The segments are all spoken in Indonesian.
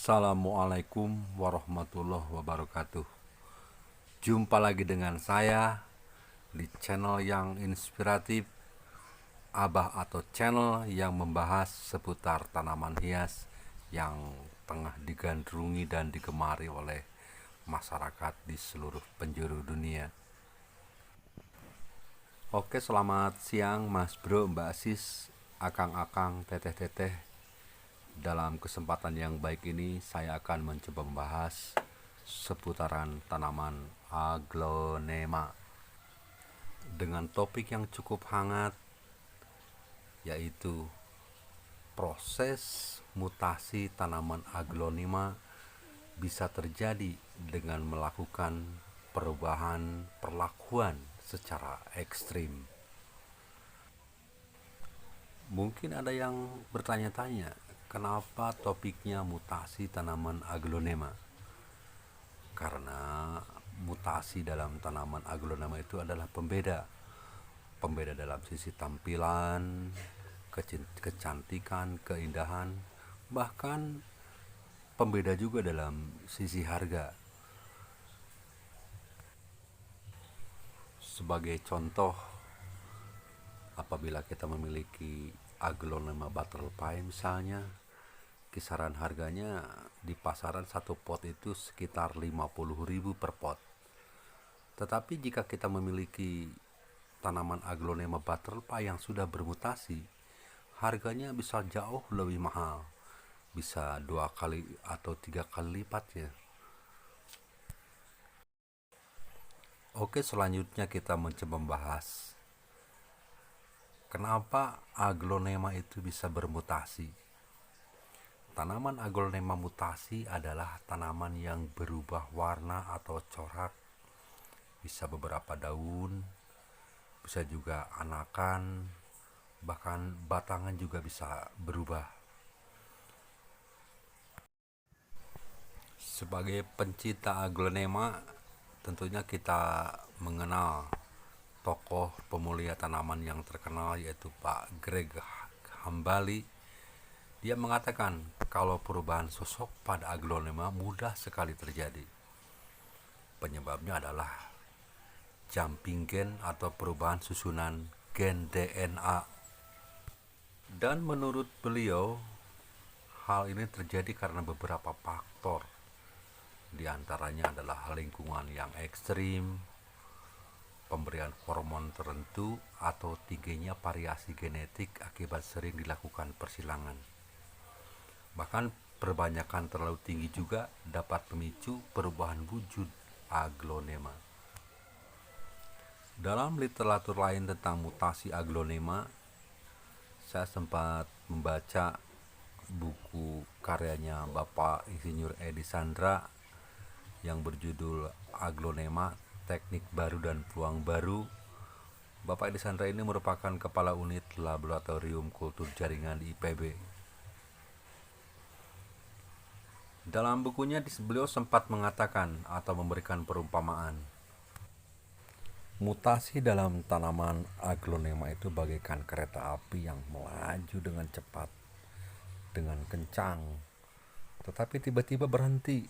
Assalamualaikum warahmatullahi wabarakatuh. Jumpa lagi dengan saya di channel yang inspiratif, Abah, atau channel yang membahas seputar tanaman hias yang tengah digandrungi dan digemari oleh masyarakat di seluruh penjuru dunia. Oke, selamat siang Mas Bro, Mbak Sis, akang-akang, teteh-teteh. Dalam kesempatan yang baik ini saya akan mencoba membahas seputaran tanaman aglonema dengan topik yang cukup hangat, yaitu proses mutasi tanaman aglonema bisa terjadi dengan melakukan perubahan perlakuan secara ekstrim. Mungkin ada yang bertanya-tanya, kenapa topiknya mutasi tanaman aglonema? Karena mutasi dalam tanaman aglonema itu adalah pembeda dalam sisi tampilan, kecantikan, keindahan, bahkan pembeda juga dalam sisi harga. Sebagai contoh, apabila kita memiliki aglonema butterfly misalnya, kisaran harganya di pasaran satu pot itu sekitar 50.000 per pot. Tetapi jika kita memiliki tanaman aglonema butterfly yang sudah bermutasi, harganya bisa jauh lebih mahal, bisa 2 kali atau 3 kali lipatnya. Oke, selanjutnya kita mencoba membahas kenapa aglonema itu bisa bermutasi. Tanaman aglonema mutasi adalah tanaman yang berubah warna atau corak, bisa beberapa daun, bisa juga anakan, bahkan batangan juga bisa berubah. Sebagai pencinta aglonema, tentunya kita mengenal tokoh pemulia tanaman yang terkenal, yaitu Pak Greg Hambali. Dia mengatakan kalau perubahan sosok pada aglonema mudah sekali terjadi. Penyebabnya adalah jumping gen atau perubahan susunan gen DNA. Dan menurut beliau, hal ini terjadi karena beberapa faktor. Di antaranya adalah lingkungan yang ekstrim, pemberian hormon tertentu, atau tingginya variasi genetik akibat sering dilakukan persilangan. Bahkan perbanyakan terlalu tinggi juga dapat memicu perubahan wujud aglonema. Dalam literatur lain tentang mutasi aglonema, saya sempat membaca buku karyanya Bapak Insinyur Edi Sandra yang berjudul Aglonema, Teknik Baru dan Peluang Baru. Bapak Edi Sandra ini merupakan Kepala Unit Laboratorium Kultur Jaringan di IPB. Dalam bukunya beliau sempat mengatakan atau memberikan perumpamaan, mutasi dalam tanaman aglonema itu bagaikan kereta api yang melaju dengan cepat, dengan kencang, tetapi tiba-tiba berhenti.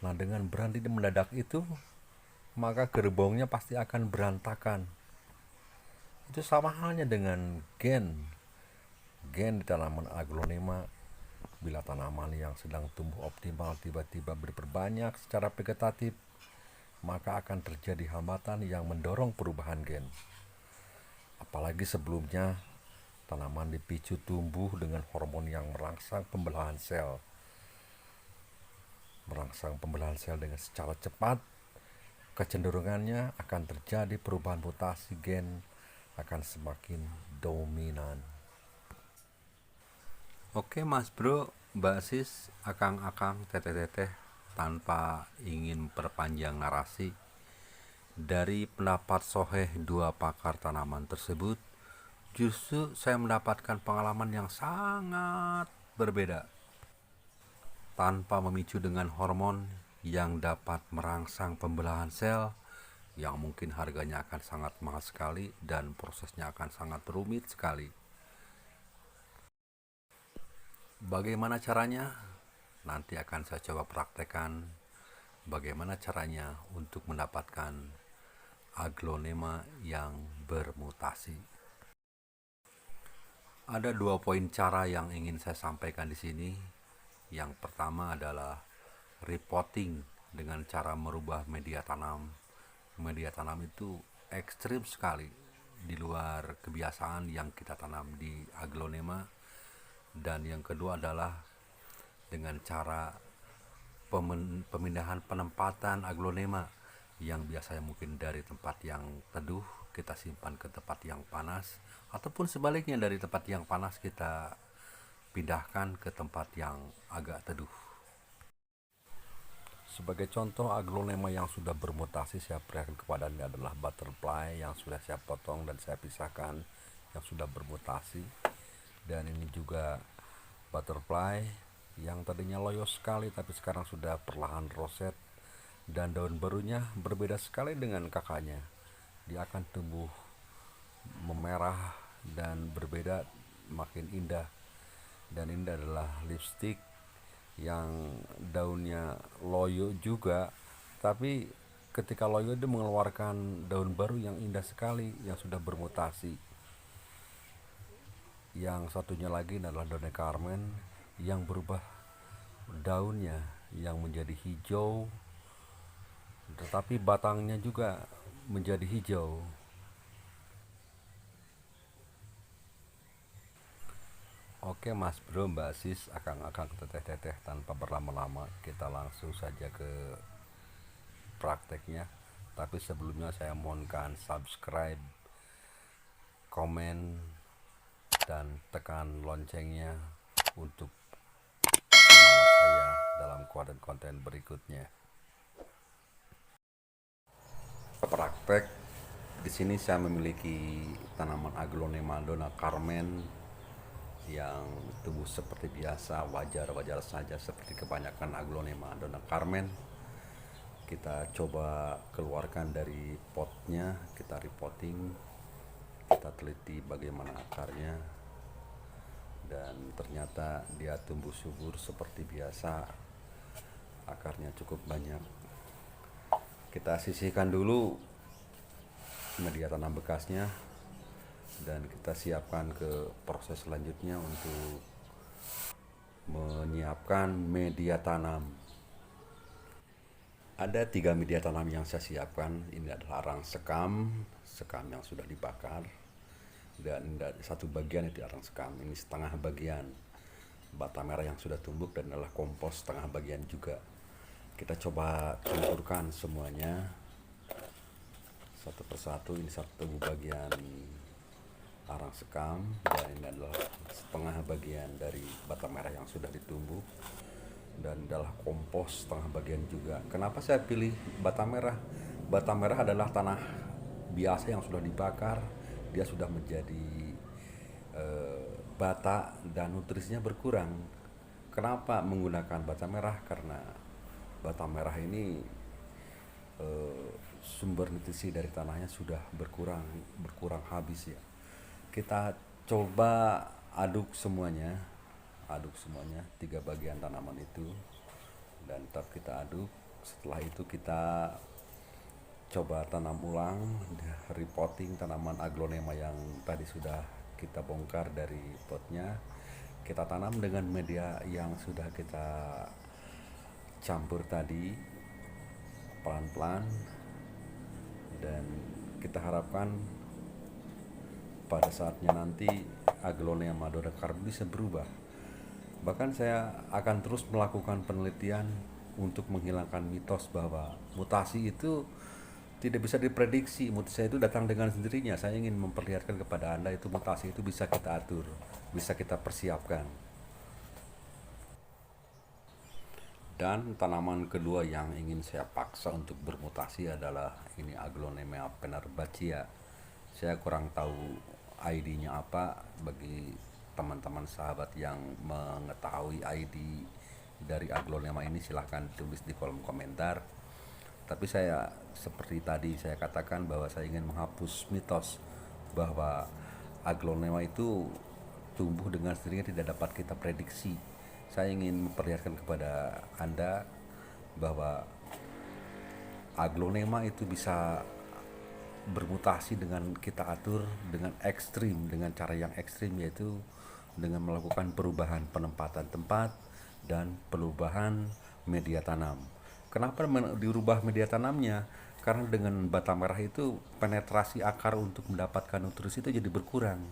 Nah, dengan berhenti mendadak itu, maka gerbongnya pasti akan berantakan. Itu sama halnya dengan gen di tanaman aglonema. Bila tanaman yang sedang tumbuh optimal tiba-tiba berbanyak secara vegetatif, maka akan terjadi hambatan yang mendorong perubahan gen. Apalagi sebelumnya tanaman dipicu tumbuh dengan hormon yang merangsang pembelahan sel dengan secara cepat. Kecenderungannya akan terjadi perubahan mutasi gen akan semakin dominan. Oke Mas Bro, Mbak Sis, akang-akang, teteh-teteh, tanpa ingin perpanjang narasi, dari pendapat soheh dua pakar tanaman tersebut, justru saya mendapatkan pengalaman yang sangat berbeda. Tanpa memicu dengan hormon yang dapat merangsang pembelahan sel, yang mungkin harganya akan sangat mahal sekali dan prosesnya akan sangat rumit sekali. Bagaimana caranya? Nanti akan saya coba praktekkan bagaimana caranya untuk mendapatkan aglonema yang bermutasi. Ada 2 poin cara yang ingin saya sampaikan di sini. Yang pertama adalah repotting dengan cara merubah media tanam. Media tanam itu ekstrim sekali di luar kebiasaan yang kita tanam di aglonema. Dan yang kedua adalah dengan cara pemindahan penempatan aglonema yang biasanya mungkin dari tempat yang teduh kita simpan ke tempat yang panas, ataupun sebaliknya dari tempat yang panas kita pindahkan ke tempat yang agak teduh. Sebagai contoh aglonema yang sudah bermutasi saya perlihatkan kepada Anda adalah butterfly yang sudah saya potong dan saya pisahkan yang sudah bermutasi. Dan ini juga butterfly yang tadinya loyo sekali tapi sekarang sudah perlahan roset, dan daun barunya berbeda sekali dengan kakaknya. Dia akan tumbuh memerah dan berbeda, makin indah. Dan ini adalah lipstick yang daunnya loyo juga, tapi ketika loyo dia mengeluarkan daun baru yang indah sekali yang sudah bermutasi. Yang satunya lagi adalah daun Carmen yang berubah daunnya yang menjadi hijau, tetapi batangnya juga menjadi hijau. Oke Mas Bro, Mbak Sis, akang-akang teteh-teteh, tanpa berlama-lama kita langsung saja ke prakteknya. Tapi sebelumnya saya mohonkan subscribe, komen, dan tekan loncengnya untuk semangat saya dalam konten-konten berikutnya. Praktek di sini saya memiliki tanaman aglonema Dona Carmen yang tumbuh seperti biasa, wajar-wajar saja seperti kebanyakan aglonema Dona Carmen. Kita coba keluarkan dari potnya, kita repotting, kita teliti bagaimana akarnya, dan ternyata dia tumbuh subur seperti biasa, akarnya cukup banyak. Kita sisihkan dulu media tanam bekasnya dan kita siapkan ke proses selanjutnya untuk menyiapkan media tanam. Ada 3 media tanam yang saya siapkan. Ini adalah arang sekam yang sudah dibakar, dan satu bagian itu arang sekam, ini setengah bagian bata merah yang sudah tumbuk, dan adalah kompos setengah bagian juga. Kita coba campurkan semuanya satu persatu. Ini satu bagian arang sekam dan ini adalah setengah bagian dari bata merah yang sudah ditumbuk, dan adalah kompos setengah bagian juga. Kenapa saya pilih bata merah? Bata merah adalah tanah biasa yang sudah dibakar, dia sudah menjadi bata dan nutrisinya berkurang. Kenapa menggunakan bata merah? Karena bata merah ini sumber nutrisi dari tanahnya sudah berkurang habis ya. Kita coba aduk semuanya 3 bagian tanaman itu, dan tetap kita aduk. Setelah itu kita coba tanam ulang, repotting tanaman aglonema yang tadi sudah kita bongkar dari potnya. Kita tanam dengan media yang sudah kita campur tadi pelan-pelan, dan kita harapkan pada saatnya nanti aglonema Dona Carmen bisa berubah. Bahkan saya akan terus melakukan penelitian untuk menghilangkan mitos bahwa mutasi itu tidak bisa diprediksi. Mutasi itu datang dengan sendirinya. Saya ingin memperlihatkan kepada Anda itu mutasi itu bisa kita atur, bisa kita persiapkan. Dan tanaman kedua yang ingin saya paksa untuk bermutasi adalah ini aglonema penerbachia. Saya kurang tahu ID-nya apa. Bagi teman-teman sahabat yang mengetahui ID dari aglonema ini silahkan tulis di kolom komentar. Tapi saya seperti tadi saya katakan bahwa saya ingin menghapus mitos bahwa aglonema itu tumbuh dengan sendirinya, tidak dapat kita prediksi. Saya ingin memperlihatkan kepada Anda bahwa aglonema itu bisa bermutasi dengan kita atur dengan ekstrim, dengan cara yang ekstrim, yaitu dengan melakukan perubahan penempatan tempat dan perubahan media tanam. Kenapa dirubah media tanamnya? Karena dengan bata merah itu penetrasi akar untuk mendapatkan nutrisi itu jadi berkurang.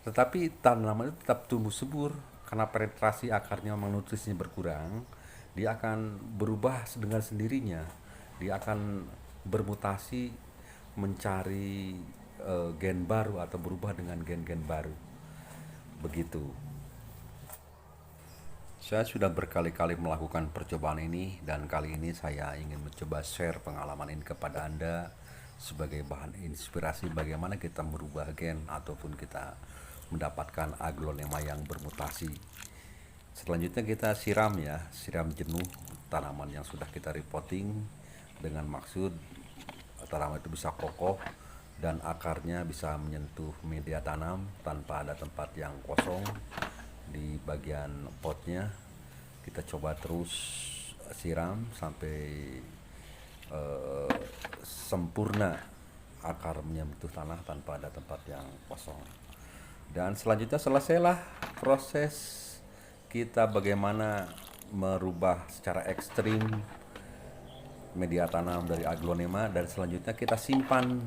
Tetapi tanaman itu tetap tumbuh subur karena penetrasi akarnya memang nutrisinya berkurang, dia akan berubah dengan sendirinya. Dia akan bermutasi mencari gen baru atau berubah dengan gen-gen baru. Begitu. Saya sudah berkali-kali melakukan percobaan ini dan kali ini saya ingin mencoba share pengalaman ini kepada Anda sebagai bahan inspirasi bagaimana kita merubah gen ataupun kita mendapatkan aglonema yang bermutasi. Selanjutnya kita siram ya, siram jenuh tanaman yang sudah kita repotting dengan maksud tanaman itu bisa kokoh dan akarnya bisa menyentuh media tanam tanpa ada tempat yang kosong di bagian potnya. Kita coba terus siram sampai sempurna akar menyentuh tanah tanpa ada tempat yang kosong. Dan selanjutnya selesailah proses kita bagaimana merubah secara ekstrim media tanam dari aglonema, dan selanjutnya kita simpan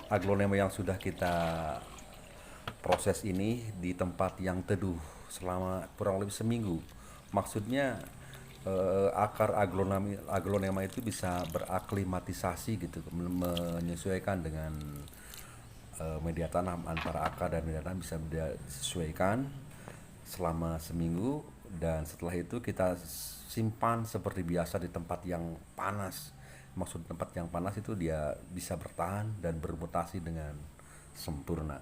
aglonema yang sudah kita proses ini di tempat yang teduh selama kurang lebih seminggu. Maksudnya akar aglonema itu bisa beraklimatisasi gitu, menyesuaikan dengan media tanam, antara akar dan media tanam bisa disesuaikan selama seminggu, dan setelah itu kita simpan seperti biasa di tempat yang panas. Maksud tempat yang panas itu dia bisa bertahan dan bermutasi dengan sempurna.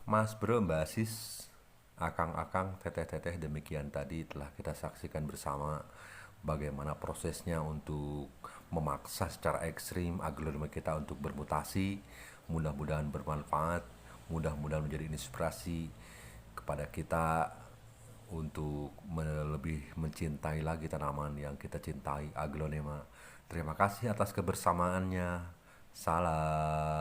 Mas bro, mbak sis, akang-akang, teteh-teteh, demikian tadi telah kita saksikan bersama bagaimana prosesnya untuk memaksa secara ekstrim aglonema kita untuk bermutasi. Mudah-mudahan bermanfaat, mudah-mudahan menjadi inspirasi kepada kita untuk lebih mencintai lagi tanaman yang kita cintai, aglonema. Terima kasih atas kebersamaannya. Salam.